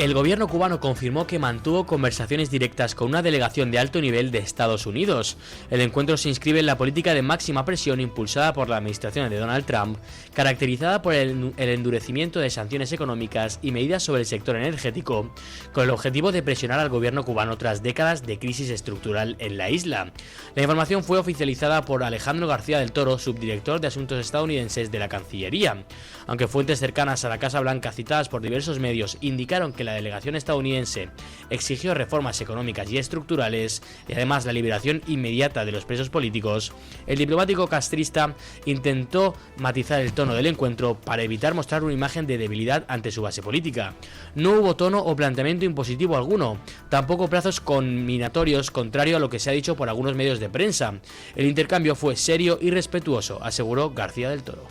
El gobierno cubano confirmó que mantuvo conversaciones directas con una delegación de alto nivel de Estados Unidos. El encuentro se inscribe en la política de máxima presión impulsada por la administración de Donald Trump, caracterizada por el endurecimiento de sanciones económicas y medidas sobre el sector energético, con el objetivo de presionar al gobierno cubano tras décadas de crisis estructural en la isla. La información fue oficializada por Alejandro García del Toro, subdirector de Asuntos Estadounidenses de la Cancillería. Aunque fuentes cercanas a la Casa Blanca citadas por diversos medios indicaron que la delegación estadounidense exigió reformas económicas y estructurales y además la liberación inmediata de los presos políticos, el diplomático castrista intentó matizar el tono del encuentro para evitar mostrar una imagen de debilidad ante su base política. No hubo tono o planteamiento impositivo alguno, tampoco plazos conminatorios, contrario a lo que se ha dicho por algunos medios de prensa. El intercambio fue serio y respetuoso, aseguró García del Toro.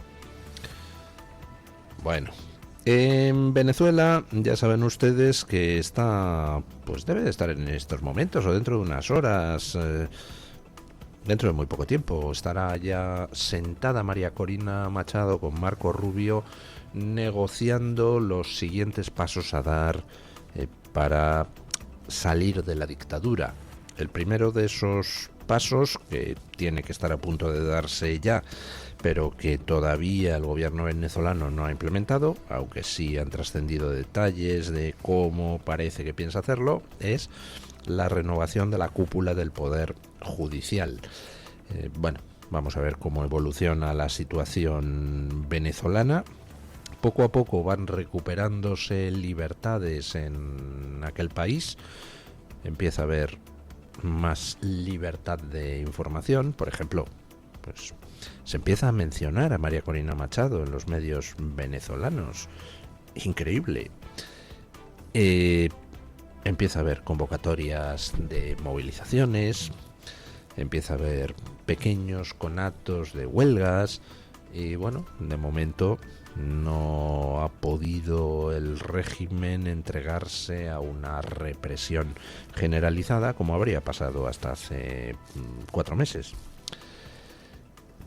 Bueno, en Venezuela ya saben ustedes que está, pues debe de estar en estos momentos o dentro de unas horas, dentro de muy poco tiempo, estará ya sentada María Corina Machado con Marco Rubio negociando los siguientes pasos a dar para salir de la dictadura. El primero de esos pasos, que tiene que estar a punto de darse ya, pero que todavía el gobierno venezolano no ha implementado, aunque sí han trascendido detalles de cómo parece que piensa hacerlo, es la renovación de la cúpula del Poder Judicial. Bueno, vamos a ver cómo evoluciona la situación venezolana. Poco a poco van recuperándose libertades en aquel país. Empieza a haber más libertad de información, por ejemplo, pues se empieza a mencionar a María Corina Machado en los medios venezolanos. Increíble. Empieza a haber convocatorias de movilizaciones, empieza a haber pequeños conatos de huelgas y bueno, de momento no ha podido el régimen entregarse a una represión generalizada como habría pasado hasta hace 4 meses.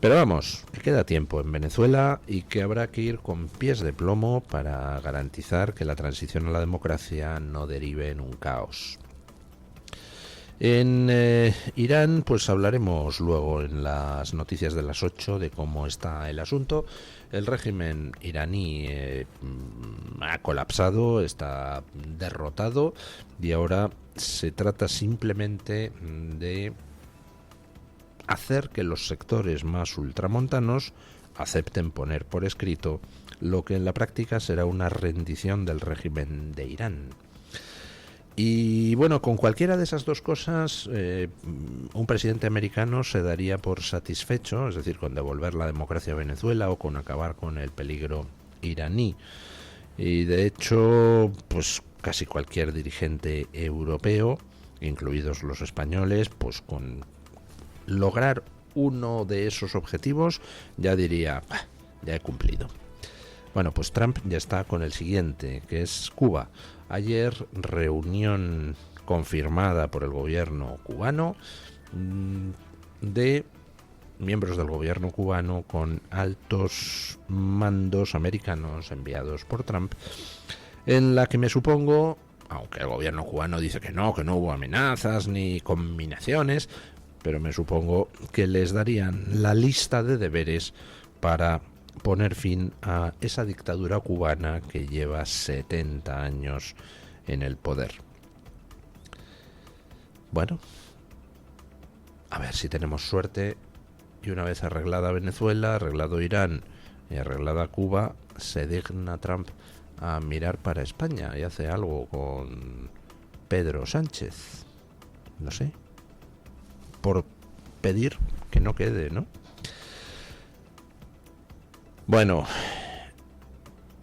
Pero vamos, que queda tiempo en Venezuela y que habrá que ir con pies de plomo para garantizar que la transición a la democracia no derive en un caos. En Irán, pues hablaremos luego en las noticias de las 8 de cómo está el asunto. El régimen iraní ha colapsado, está derrotado y ahora se trata simplemente de hacer que los sectores más ultramontanos acepten poner por escrito lo que en la práctica será una rendición del régimen de Irán. Y bueno, con cualquiera de esas dos cosas, un presidente americano se daría por satisfecho, es decir, con devolver la democracia a Venezuela o con acabar con el peligro iraní. Y de hecho, pues casi cualquier dirigente europeo, incluidos los españoles, pues con lograr uno de esos objetivos ya diría, ya he cumplido. Bueno, pues Trump ya está con el siguiente, que es Cuba. Ayer reunión confirmada por el gobierno cubano de miembros del gobierno cubano con altos mandos americanos enviados por Trump, en la que me supongo, aunque el gobierno cubano dice que no hubo amenazas ni combinaciones, pero me supongo que les darían la lista de deberes para poner fin a esa dictadura cubana que lleva 70 años en el poder. Bueno, a ver si tenemos suerte y una vez arreglada Venezuela, arreglado Irán y arreglada Cuba, se digna Trump a mirar para España y hace algo con Pedro Sánchez. No sé, por pedir que no quede, ¿no? Bueno,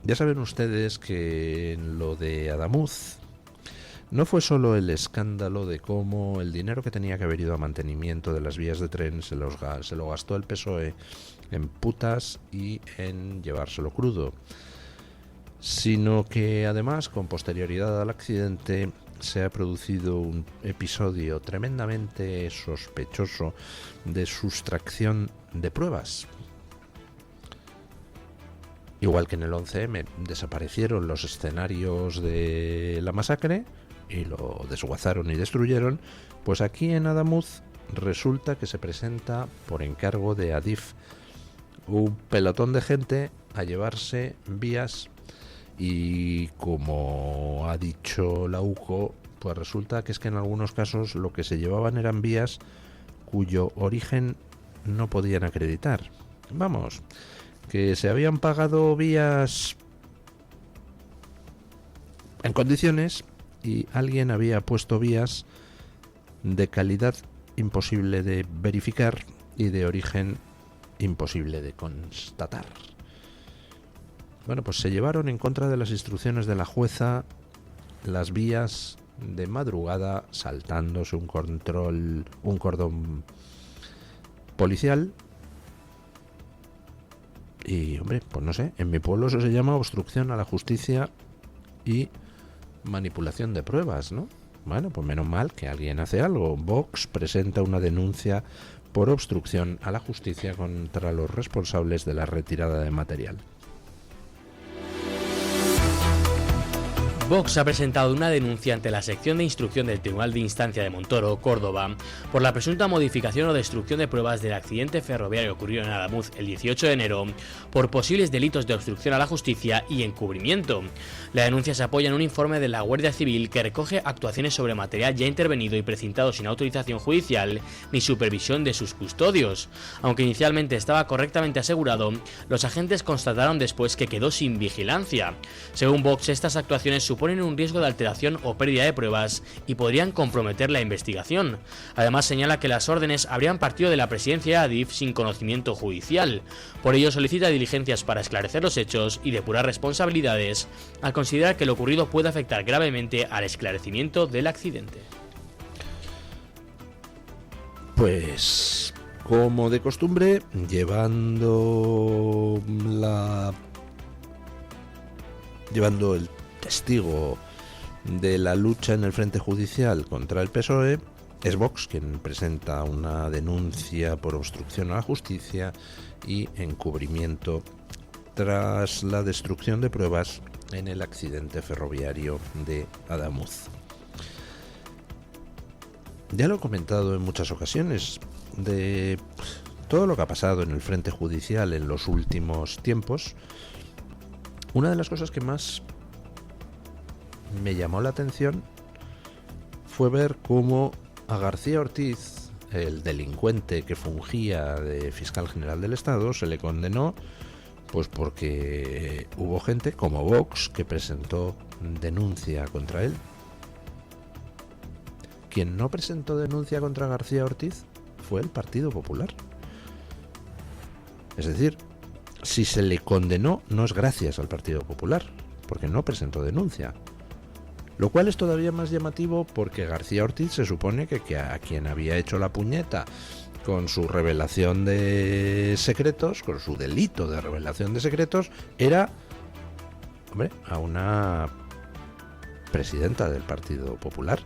ya saben ustedes que en lo de Adamuz no fue solo el escándalo de cómo el dinero que tenía que haber ido a mantenimiento de las vías de tren se lo gastó el PSOE en putas y en llevárselo crudo, sino que además, con posterioridad al accidente, se ha producido un episodio tremendamente sospechoso de sustracción de pruebas. Igual que en el 11M desaparecieron los escenarios de la masacre y lo desguazaron y destruyeron, pues aquí en Adamuz resulta que se presenta por encargo de Adif un pelotón de gente a llevarse vías y, como ha dicho la UCO, pues resulta que es que en algunos casos lo que se llevaban eran vías cuyo origen no podían acreditar. Vamos, que se habían pagado vías en condiciones y alguien había puesto vías de calidad imposible de verificar y de origen imposible de constatar. Bueno, pues se llevaron en contra de las instrucciones de la jueza las vías de madrugada, saltándose un cordón policial. Y, hombre, pues no sé, en mi pueblo eso se llama obstrucción a la justicia y manipulación de pruebas, ¿no? Bueno, pues menos mal que alguien hace algo. Vox presenta una denuncia por obstrucción a la justicia contra los responsables de la retirada de material. Vox ha presentado una denuncia ante la sección de instrucción del Tribunal de Instancia de Montoro, Córdoba, por la presunta modificación o destrucción de pruebas del accidente ferroviario ocurrido en Adamuz el 18 de enero por posibles delitos de obstrucción a la justicia y encubrimiento. La denuncia se apoya en un informe de la Guardia Civil que recoge actuaciones sobre material ya intervenido y precintado sin autorización judicial ni supervisión de sus custodios. Aunque inicialmente estaba correctamente asegurado, los agentes constataron después que quedó sin vigilancia. Según Vox, estas actuaciones suponen un riesgo de alteración o pérdida de pruebas y podrían comprometer la investigación. Además, señala que las órdenes habrían partido de la presidencia de Adif sin conocimiento judicial. Por ello, solicita diligencias para esclarecer los hechos y depurar responsabilidades, al considerar que lo ocurrido puede afectar gravemente al esclarecimiento del accidente. Pues, como de costumbre, llevando el testigo de la lucha en el frente judicial contra el PSOE, es Vox quien presenta una denuncia por obstrucción a la justicia y encubrimiento tras la destrucción de pruebas en el accidente ferroviario de Adamuz. Ya lo he comentado en muchas ocasiones, de todo lo que ha pasado en el frente judicial en los últimos tiempos. Una de las cosas que más me llamó la atención fue ver cómo a García Ortiz, el delincuente que fungía de fiscal general del Estado, se le condenó pues porque hubo gente como Vox que presentó denuncia contra él. Quien no presentó denuncia contra García Ortiz fue el Partido Popular. Es decir, si se le condenó no es gracias al Partido Popular, porque no presentó denuncia. Lo cual es todavía más llamativo porque García Ortiz se supone que a quien había hecho la puñeta con su revelación de secretos, con su delito de revelación de secretos, era, hombre, a una presidenta del Partido Popular.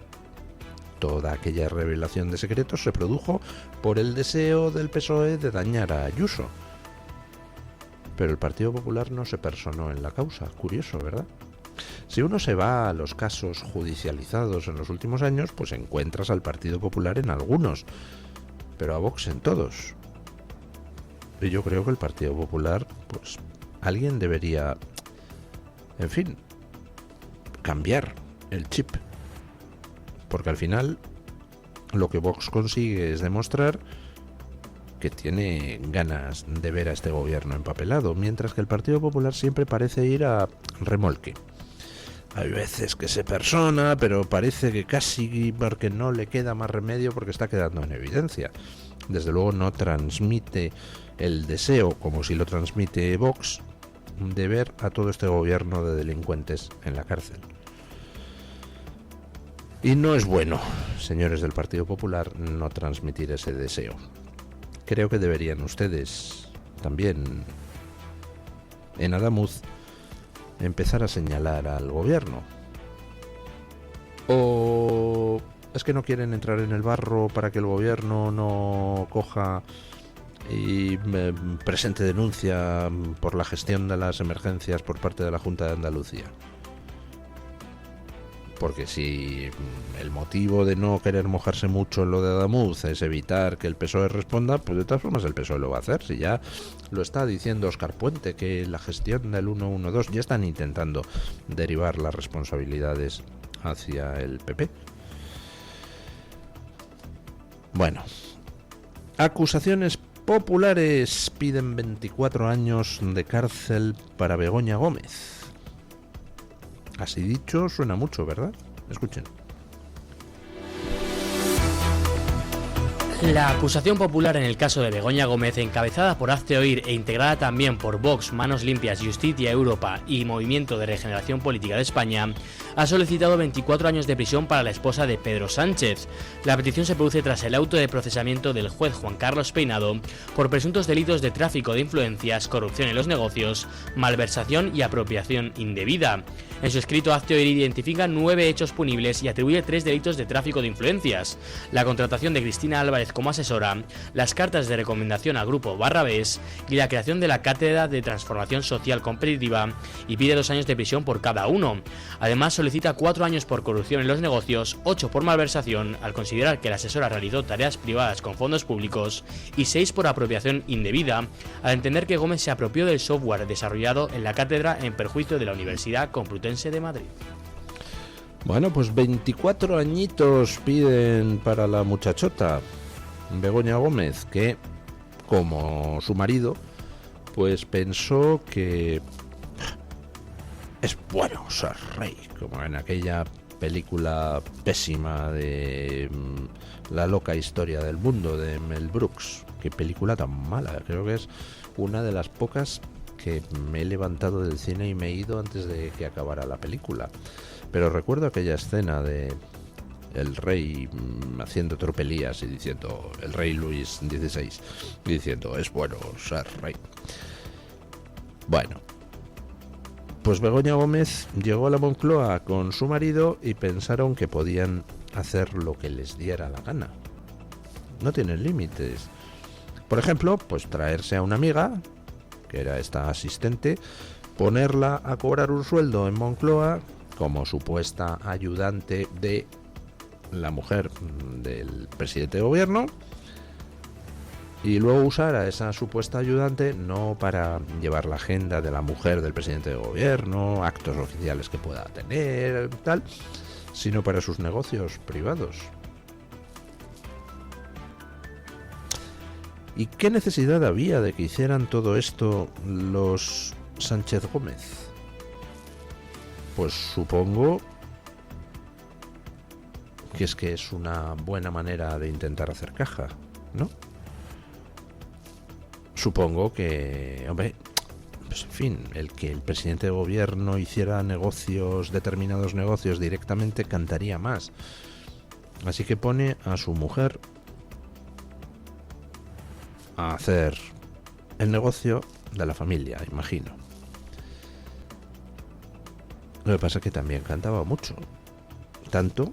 Toda aquella revelación de secretos se produjo por el deseo del PSOE de dañar a Ayuso. Pero el Partido Popular no se personó en la causa. Curioso, ¿verdad? Si uno se va a los casos judicializados en los últimos años, pues encuentras al Partido Popular en algunos, pero a Vox en todos. Y yo creo que el Partido Popular, pues alguien debería, en fin, cambiar el chip. Porque al final lo que Vox consigue es demostrar que tiene ganas de ver a este gobierno empapelado, mientras que el Partido Popular siempre parece ir a remolque. Hay veces que se persona, pero parece que casi porque no le queda más remedio porque está quedando en evidencia. Desde luego no transmite el deseo, como si lo transmite Vox, de ver a todo este gobierno de delincuentes en la cárcel. Y no es bueno, señores del Partido Popular, no transmitir ese deseo. Creo que deberían ustedes también, en Adamuz, empezar a señalar al gobierno. ¿O es que no quieren entrar en el barro para que el gobierno no coja y presente denuncia por la gestión de las emergencias por parte de la Junta de Andalucía. Porque si el motivo de no querer mojarse mucho en lo de Adamuz es evitar que el PSOE responda, pues de todas formas el PSOE lo va a hacer. Si ya lo está diciendo Óscar Puente, que la gestión del 112 ya están intentando derivar las responsabilidades hacia el PP. Bueno, acusaciones populares piden 24 años de cárcel para Begoña Gómez. Así dicho, suena mucho, ¿verdad? Escuchen. La acusación popular en el caso de Begoña Gómez, encabezada por Hazte Oír e integrada también por Vox, Manos Limpias, Justicia Europa y Movimiento de Regeneración Política de España, ha solicitado 24 años de prisión para la esposa de Pedro Sánchez. La petición se produce tras el auto de procesamiento del juez Juan Carlos Peinado por presuntos delitos de tráfico de influencias, corrupción en los negocios, malversación y apropiación indebida. En su escrito, Hazte Oír identifica 9 hechos punibles y atribuye 3 delitos de tráfico de influencias: la contratación de Cristina Álvarez como asesora, las cartas de recomendación al grupo Barrabés y la creación de la Cátedra de Transformación Social Competitiva, y pide 2 años de prisión por cada uno. Además, solicita 4 años por corrupción en los negocios, 8 por malversación, al considerar que la asesora realizó tareas privadas con fondos públicos, y 6 por apropiación indebida, al entender que Gómez se apropió del software desarrollado en la cátedra en perjuicio de la Universidad Complutense de Madrid. Bueno, pues 24 añitos piden para la muchachota Begoña Gómez, que, como su marido, pues pensó que es bueno ser rey, como en aquella película pésima de La loca historia del mundo de Mel Brooks. Qué película tan mala, creo que es una de las pocas que me he levantado del cine y me he ido antes de que acabara la película. Pero recuerdo aquella escena de el rey haciendo tropelías y diciendo, el rey Luis XVI, y diciendo, es bueno ser rey. Bueno, pues Begoña Gómez llegó a la Moncloa con su marido y pensaron que podían hacer lo que les diera la gana. No tienen límites. Por ejemplo, pues traerse a una amiga, que era esta asistente, ponerla a cobrar un sueldo en Moncloa como supuesta ayudante de la mujer del presidente de gobierno, y luego usar a esa supuesta ayudante no para llevar la agenda de la mujer del presidente de gobierno, actos oficiales que pueda tener, tal, sino para sus negocios privados. ¿Y qué necesidad había de que hicieran todo esto los Sánchez Gómez? Pues supongo que es una buena manera de intentar hacer caja, ¿no? Supongo que, hombre, pues en fin, el que el presidente de gobierno hiciera negocios, determinados negocios directamente, cantaría más. Así que pone a su mujer a hacer el negocio de la familia, imagino. Lo que pasa es que también cantaba mucho, tanto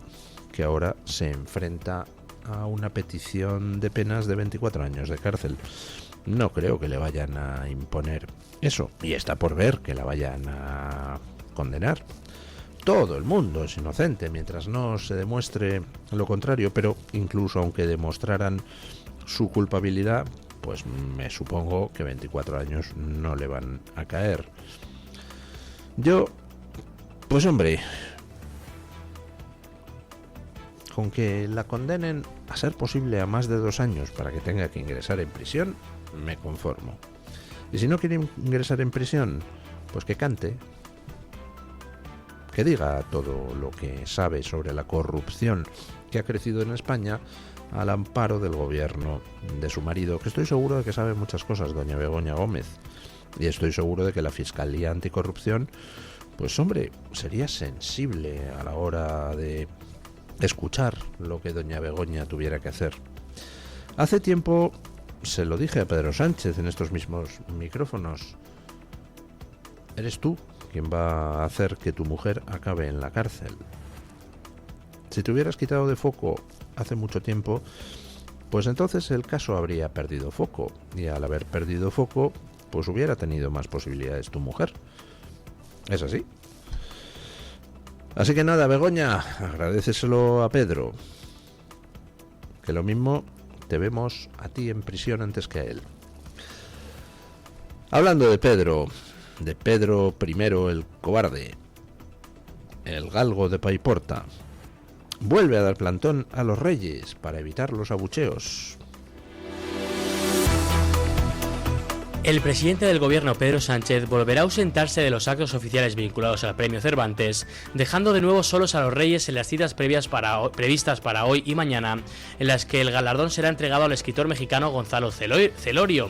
que ahora se enfrenta a una petición de penas de 24 años de cárcel. No creo que le vayan a imponer eso, y está por ver que la vayan a condenar. Todo el mundo es inocente mientras no se demuestre lo contrario, pero incluso aunque demostraran su culpabilidad, pues me supongo que 24 años no le van a caer. Yo, pues hombre, con que la condenen a ser posible a más de 2 años para que tenga que ingresar en prisión, me conformo. Y si no quiere ingresar en prisión, pues que cante, que diga todo lo que sabe sobre la corrupción que ha crecido en España al amparo del gobierno de su marido, que estoy seguro de que sabe muchas cosas, doña Begoña Gómez, y estoy seguro de que la Fiscalía Anticorrupción, pues hombre, sería sensible a la hora de escuchar lo que doña Begoña tuviera que hacer. Hace tiempo se lo dije a Pedro Sánchez en estos mismos micrófonos. Eres tú quien va a hacer que tu mujer acabe en la cárcel. Si te hubieras quitado de foco hace mucho tiempo, pues entonces el caso habría perdido foco, y al haber perdido foco, pues hubiera tenido más posibilidades tu mujer. ¿Es así? Así que nada, Begoña, agradéceselo a Pedro, que lo mismo te vemos a ti en prisión antes que a él. Hablando de Pedro I el cobarde, el galgo de Paiporta, vuelve a dar plantón a los reyes para evitar los abucheos. El presidente del gobierno, Pedro Sánchez, volverá a ausentarse de los actos oficiales vinculados al Premio Cervantes, dejando de nuevo solos a los reyes en las citas previstas para hoy y mañana, en las que el galardón será entregado al escritor mexicano Gonzalo Celorio.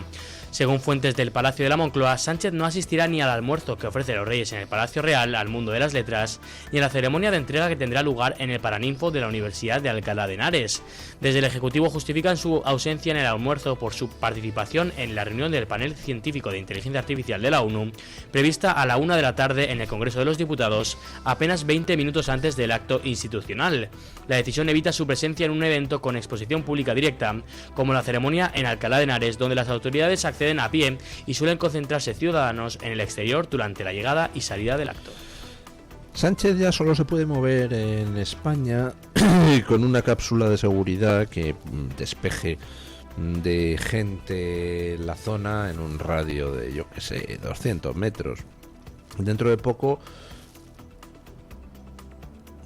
Según fuentes del Palacio de la Moncloa, Sánchez no asistirá ni al almuerzo que ofrece los Reyes en el Palacio Real al Mundo de las Letras, ni a la ceremonia de entrega que tendrá lugar en el Paraninfo de la Universidad de Alcalá de Henares. Desde el Ejecutivo justifican su ausencia en el almuerzo por su participación en la reunión del panel científico de inteligencia artificial de la ONU, prevista a la 1 de la tarde en el Congreso de los Diputados, apenas 20 minutos antes del acto institucional. La decisión evita su presencia en un evento con exposición pública directa, como la ceremonia en Alcalá de Henares, donde las autoridades acceden a pie y suelen concentrarse ciudadanos en el exterior durante la llegada y salida del acto. Sánchez ya solo se puede mover en España con una cápsula de seguridad que despeje de gente la zona en un radio de, 200 metros. Dentro de poco,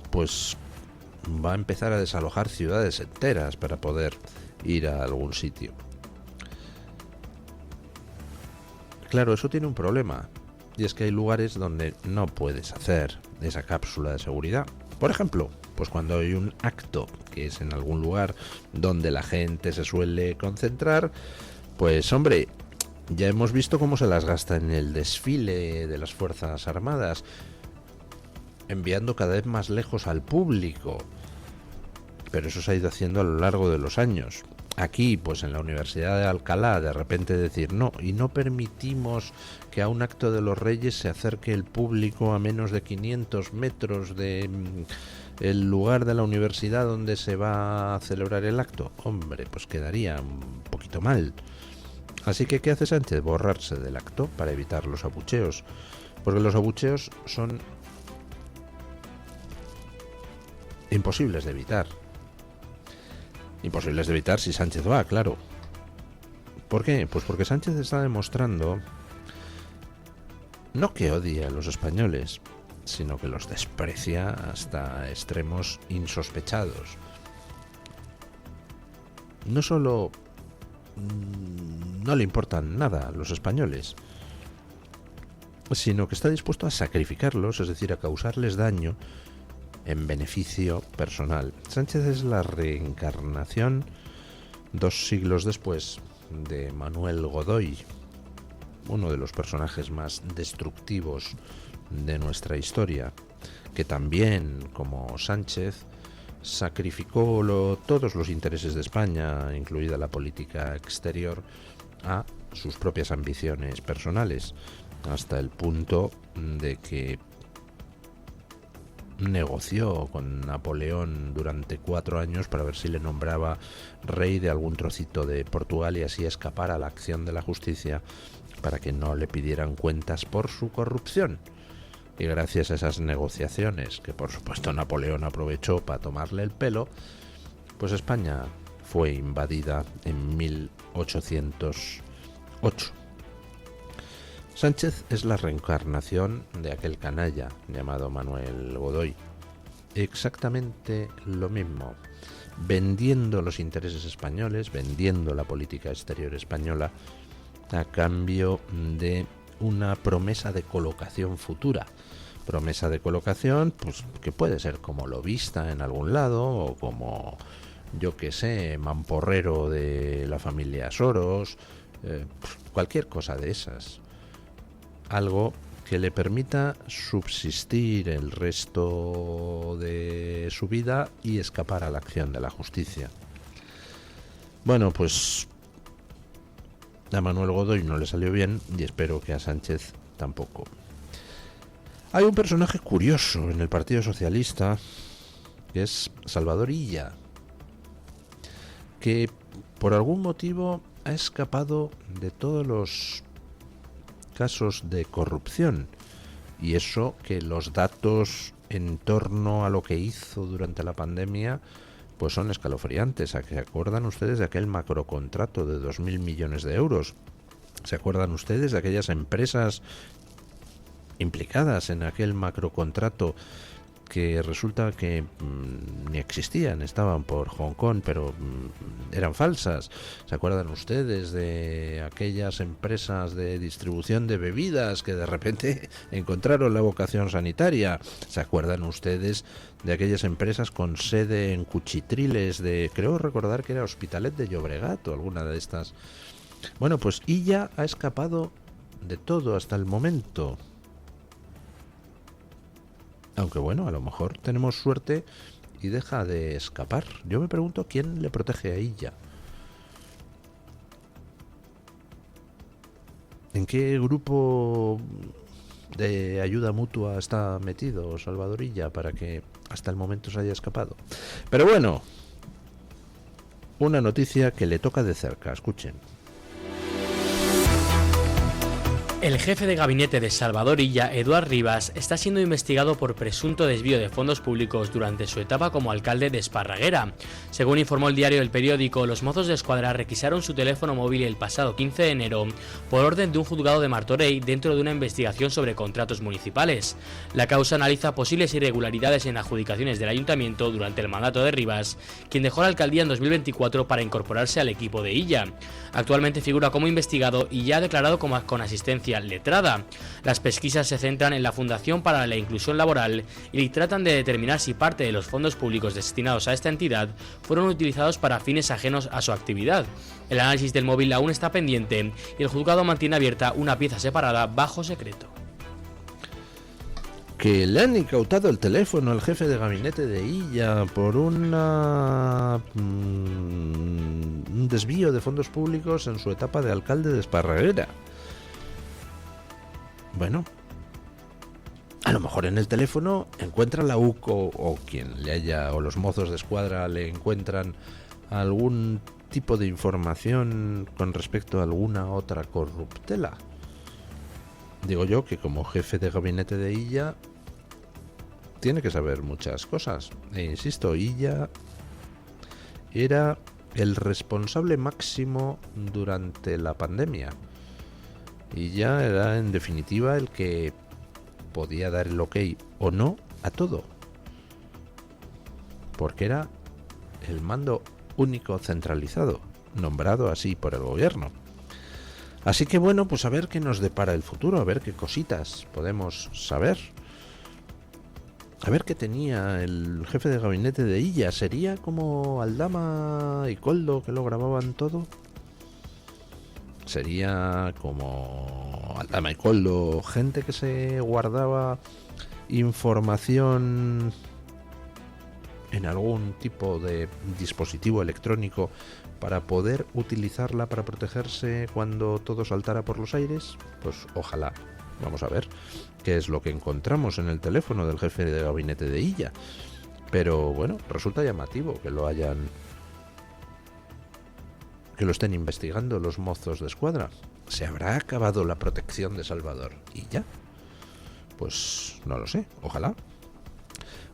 pues va a empezar a desalojar ciudades enteras para poder ir a algún sitio. Claro, eso tiene un problema, y es que hay lugares donde no puedes hacer esa cápsula de seguridad. Por ejemplo, pues cuando hay un acto que es en algún lugar donde la gente se suele concentrar, pues hombre, ya hemos visto cómo se las gasta en el desfile de las Fuerzas Armadas, enviando cada vez más lejos al público. Pero eso se ha ido haciendo a lo largo de los años. Aquí, pues en la Universidad de Alcalá, de repente decir no, y no permitimos que a un acto de los Reyes se acerque el público a menos de 500 metros de el lugar de la universidad donde se va a celebrar el acto. Hombre, pues quedaría un poquito mal. Así que, ¿qué hace Sánchez? Borrarse del acto para evitar los abucheos. Porque los abucheos son imposibles de evitar. Imposibles de evitar si Sánchez va, claro. ¿Por qué? Pues porque Sánchez está demostrando no que odie a los españoles, sino que los desprecia hasta extremos insospechados. No solo no le importan nada a los españoles, sino que está dispuesto a sacrificarlos, es decir, a causarles daño en beneficio personal. Sánchez es la reencarnación, 2 siglos después, de Manuel Godoy, uno de los personajes más destructivos de nuestra historia, que también, como Sánchez, sacrificó todos los intereses de España, incluida la política exterior, a sus propias ambiciones personales, hasta el punto de que negoció con Napoleón durante 4 años para ver si le nombraba rey de algún trocito de Portugal y así escapar a la acción de la justicia para que no le pidieran cuentas por su corrupción. Y gracias a esas negociaciones, que por supuesto Napoleón aprovechó para tomarle el pelo, pues España fue invadida en 1808. Sánchez es la reencarnación de aquel canalla llamado Manuel Godoy. Exactamente lo mismo, vendiendo los intereses españoles, vendiendo la política exterior española a cambio de una promesa de colocación futura. Promesa de colocación, pues que puede ser como lobista en algún lado o como, yo qué sé, mamporrero de la familia Soros, cualquier cosa de esas. Algo que le permita subsistir el resto de su vida y escapar a la acción de la justicia. Bueno, pues a Manuel Godoy no le salió bien y espero que a Sánchez tampoco. Hay un personaje curioso en el Partido Socialista que es Salvador Illa, que por algún motivo ha escapado de todos los casos de corrupción, y eso que los datos en torno a lo que hizo durante la pandemia pues son escalofriantes. ¿Se acuerdan ustedes de aquel macrocontrato de 2.000 millones de euros? ¿Se acuerdan ustedes de aquellas empresas implicadas en aquel macrocontrato que resulta que ni existían, estaban por Hong Kong, pero eran falsas? ¿Se acuerdan ustedes de aquellas empresas de distribución de bebidas que de repente encontraron la vocación sanitaria? ¿Se acuerdan ustedes de aquellas empresas con sede en Cuchitriles de, creo recordar que era Hospitalet de Llobregat o alguna de estas? Bueno, pues Illa ha escapado de todo hasta el momento. Aunque bueno, a lo mejor tenemos suerte y deja de escapar. Yo me pregunto quién le protege a Illa. ¿En qué grupo de ayuda mutua está metido Salvador Illa para que hasta el momento se haya escapado? Pero bueno, una noticia que le toca de cerca, escuchen. El jefe de gabinete de Salvador Illa, Eduard Rivas, está siendo investigado por presunto desvío de fondos públicos durante su etapa como alcalde de Esparraguera. Según informó el diario El Periódico, los Mozos de Escuadra requisaron su teléfono móvil el pasado 15 de enero por orden de un juzgado de Martorell dentro de una investigación sobre contratos municipales. La causa analiza posibles irregularidades en adjudicaciones del ayuntamiento durante el mandato de Rivas, quien dejó la alcaldía en 2024 para incorporarse al equipo de Illa. Actualmente figura como investigado y ya ha declarado con asistencia letrada. Las pesquisas se centran en la Fundación para la Inclusión Laboral y tratan de determinar si parte de los fondos públicos destinados a esta entidad fueron utilizados para fines ajenos a su actividad. El análisis del móvil aún está pendiente y el juzgado mantiene abierta una pieza separada bajo secreto. Que le han incautado el teléfono al jefe de gabinete de Illa por un desvío de fondos públicos en su etapa de alcalde de Esparraguera. Bueno, a lo mejor en el teléfono encuentra la UCO o quien le haya, o los Mozos de Escuadra le encuentran algún tipo de información con respecto a alguna otra corruptela. Digo yo que como jefe de gabinete de Illa tiene que saber muchas cosas. E insisto, Illa era el responsable máximo durante la pandemia. Illa era en definitiva el que podía dar el ok o no a todo. Porque era el mando único centralizado, nombrado así por el gobierno. Así que bueno, pues a ver qué nos depara el futuro, a ver qué cositas podemos saber. A ver qué tenía el jefe de gabinete de Illa. ¿Sería como Aldama y Koldo que lo grababan todo? ¿Sería como Aldama y Koldo, gente que se guardaba información en algún tipo de dispositivo electrónico para poder utilizarla para protegerse cuando todo saltara por los aires? Pues ojalá. Vamos a ver qué es lo que encontramos en el teléfono del jefe de gabinete de Illa. Pero bueno, resulta llamativo que lo estén investigando los Mozos de Escuadra. ¿Se habrá acabado la protección de Salvador Illa? Pues no lo sé, ojalá.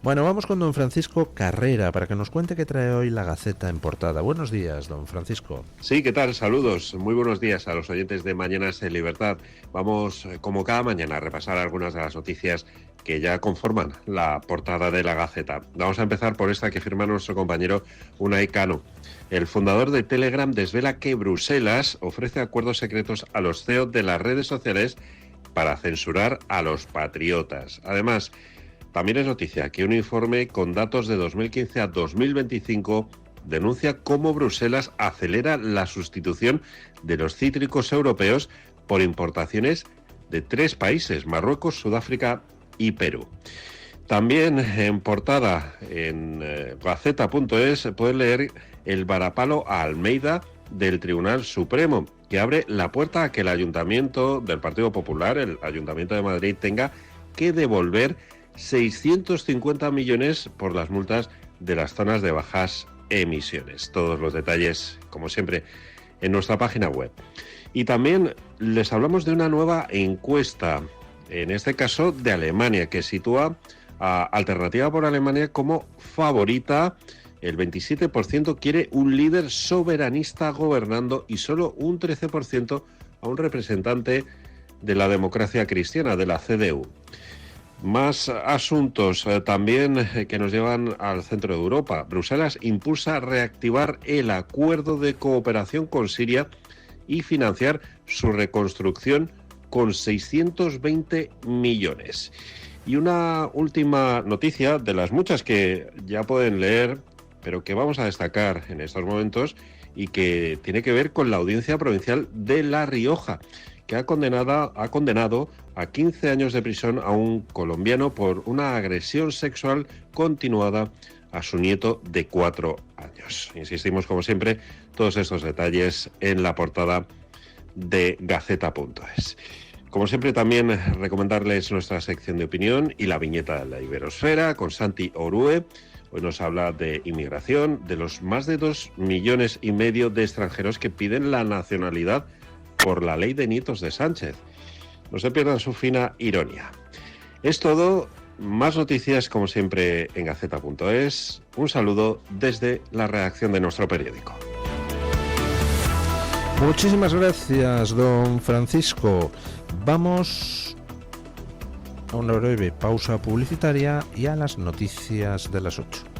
Bueno, vamos con don Francisco Carrera para que nos cuente qué trae hoy la Gaceta en portada. Buenos días, don Francisco. Sí, ¿qué tal? Saludos. Muy buenos días a los oyentes de Mañanas en Libertad. Vamos, como cada mañana, a repasar algunas de las noticias que ya conforman la portada de la Gaceta. Vamos a empezar por esta que firma nuestro compañero Unai Cano. El fundador de Telegram desvela que Bruselas ofrece acuerdos secretos a los CEO de las redes sociales para censurar a los patriotas. Además, también es noticia que un informe con datos de 2015 a 2025 denuncia cómo Bruselas acelera la sustitución de los cítricos europeos por importaciones de 3 países, Marruecos, Sudáfrica y Perú. También en portada en gaceta.es pueden leer el varapalo a Almeida del Tribunal Supremo, que abre la puerta a que el Ayuntamiento del Partido Popular, el Ayuntamiento de Madrid, tenga que devolver 650 millones por las multas de las zonas de bajas emisiones. Todos los detalles, como siempre, en nuestra página web. Y también les hablamos de una nueva encuesta, en este caso de Alemania, que sitúa a Alternativa por Alemania como favorita. El 27% quiere un líder soberanista gobernando y solo un 13% a un representante de la democracia cristiana, de la CDU. Más asuntos también que nos llevan al centro de Europa. Bruselas impulsa reactivar el acuerdo de cooperación con Siria y financiar su reconstrucción con 620 millones. Y una última noticia de las muchas que ya pueden leer, pero que vamos a destacar en estos momentos y que tiene que ver con la Audiencia Provincial de La Rioja, que ha condenado a 15 años de prisión a un colombiano por una agresión sexual continuada a su nieto de 4 años. Insistimos, como siempre, todos estos detalles en la portada de Gaceta.es. Como siempre, también recomendarles nuestra sección de opinión y la viñeta de la Iberosfera con Santi Orue. Hoy nos habla de inmigración, de los más de 2,5 millones de extranjeros que piden la nacionalidad por la ley de nietos de Sánchez. No se pierdan su fina ironía. Es todo. Más noticias, como siempre, en Gaceta.es. Un saludo desde la redacción de nuestro periódico. Muchísimas gracias, don Francisco. Vamos a una breve pausa publicitaria y a las noticias de las 8.